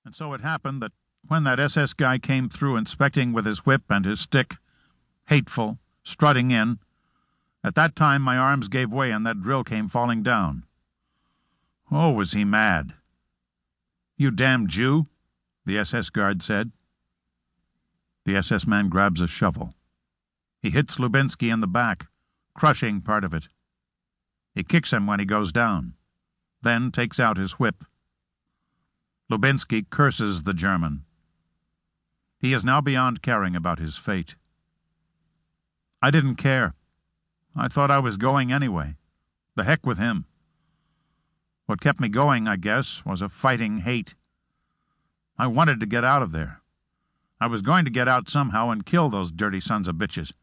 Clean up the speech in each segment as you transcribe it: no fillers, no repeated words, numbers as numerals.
And so it happened that when that SS guy came through inspecting with his whip and his stick, hateful, strutting in, at that time my arms gave way and that drill came falling down. Oh, was he mad. "You damn Jew," the SS guard said. The SS man grabs a shovel. He hits Lubinsky in the back, crushing part of it. He kicks him when he goes down, then takes out his whip. Lubinsky curses the German. He is now beyond caring about his fate. I didn't care. I thought I was going anyway. The heck with him. What kept me going, I guess, was a fighting hate. I wanted to get out of there. I was going to get out somehow and kill those dirty sons of bitches.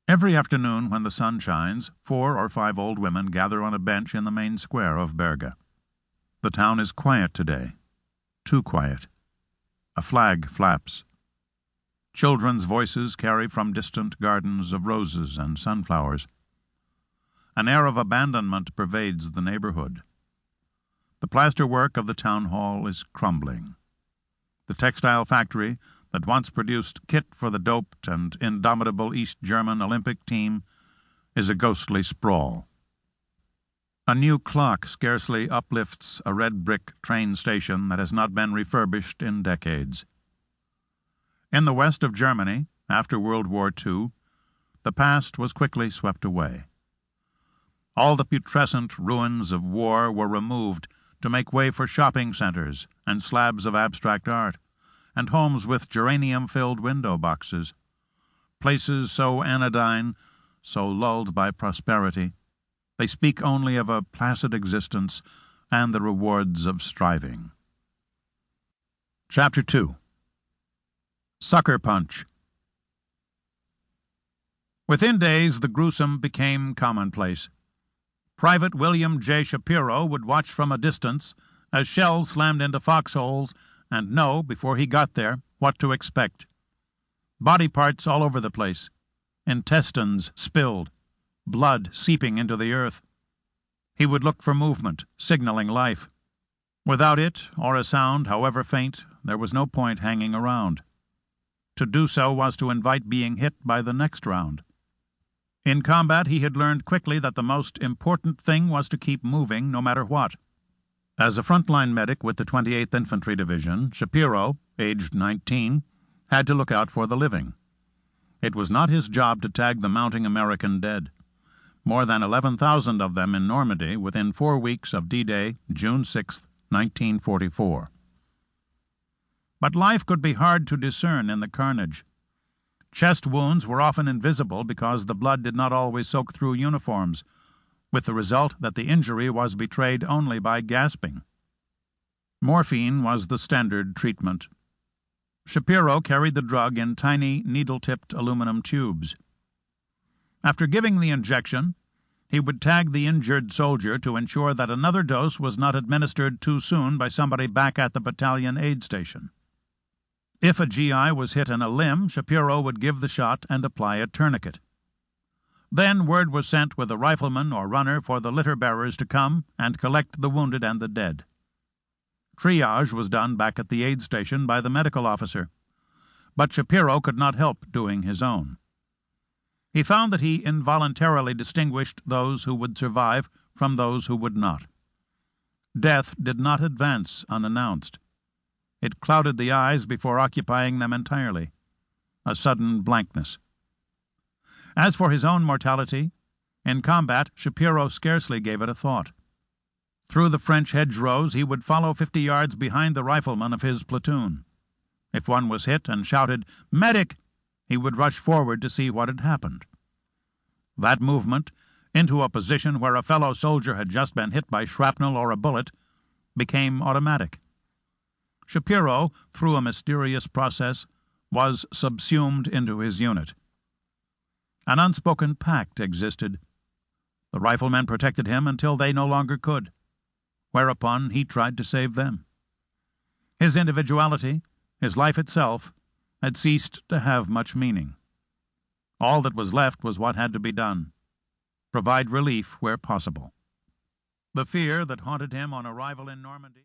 Every afternoon when the sun shines, 4 or 5 old women gather on a bench in the main square of Berga. The town is quiet today. Too quiet. A flag flaps. Children's voices carry from distant gardens of roses and sunflowers. An air of abandonment pervades the neighborhood. The plasterwork of the town hall is crumbling. The textile factory that once produced kit for the doped and indomitable East German Olympic team is a ghostly sprawl. A new clock scarcely uplifts a red brick train station that has not been refurbished in decades. In the west of Germany, after World War II, the past was quickly swept away. All the putrescent ruins of war were removed to make way for shopping centers and slabs of abstract art, and homes with geranium-filled window boxes, places so anodyne, so lulled by prosperity, they speak only of a placid existence and the rewards of striving. Chapter 2. Sucker Punch. Within days, the gruesome became commonplace. Private William J. Shapiro would watch from a distance as shells slammed into foxholes and know, before he got there, what to expect. Body parts all over the place, intestines spilled, blood seeping into the earth. He would look for movement, signaling life. Without it, or a sound, however faint, there was no point hanging around. To do so was to invite being hit by the next round. In combat, he had learned quickly that the most important thing was to keep moving no matter what. As a frontline medic with the 28th Infantry Division, Shapiro, aged 19, had to look out for the living. It was not his job to tag the mounting American dead. More than 11,000 of them in Normandy within 4 weeks of D-Day, June 6, 1944. But life could be hard to discern in the carnage. Chest wounds were often invisible because the blood did not always soak through uniforms, with the result that the injury was betrayed only by gasping. Morphine was the standard treatment. Shapiro carried the drug in tiny, needle-tipped aluminum tubes. After giving the injection, he would tag the injured soldier to ensure that another dose was not administered too soon by somebody back at the battalion aid station. If a GI was hit in a limb, Shapiro would give the shot and apply a tourniquet. Then word was sent with a rifleman or runner for the litter-bearers to come and collect the wounded and the dead. Triage was done back at the aid station by the medical officer, but Shapiro could not help doing his own. He found that he involuntarily distinguished those who would survive from those who would not. Death did not advance unannounced. It clouded the eyes before occupying them entirely, a sudden blankness. As for his own mortality, in combat Shapiro scarcely gave it a thought. Through the French hedgerows he would follow 50 yards behind the rifleman of his platoon. If one was hit and shouted, "Medic!" he would rush forward to see what had happened. That movement, into a position where a fellow soldier had just been hit by shrapnel or a bullet, became automatic. Shapiro, through a mysterious process, was subsumed into his unit. An unspoken pact existed. The riflemen protected him until they no longer could, whereupon he tried to save them. His individuality, his life itself, had ceased to have much meaning. All that was left was what had to be done: provide relief where possible. The fear that haunted him on arrival in Normandy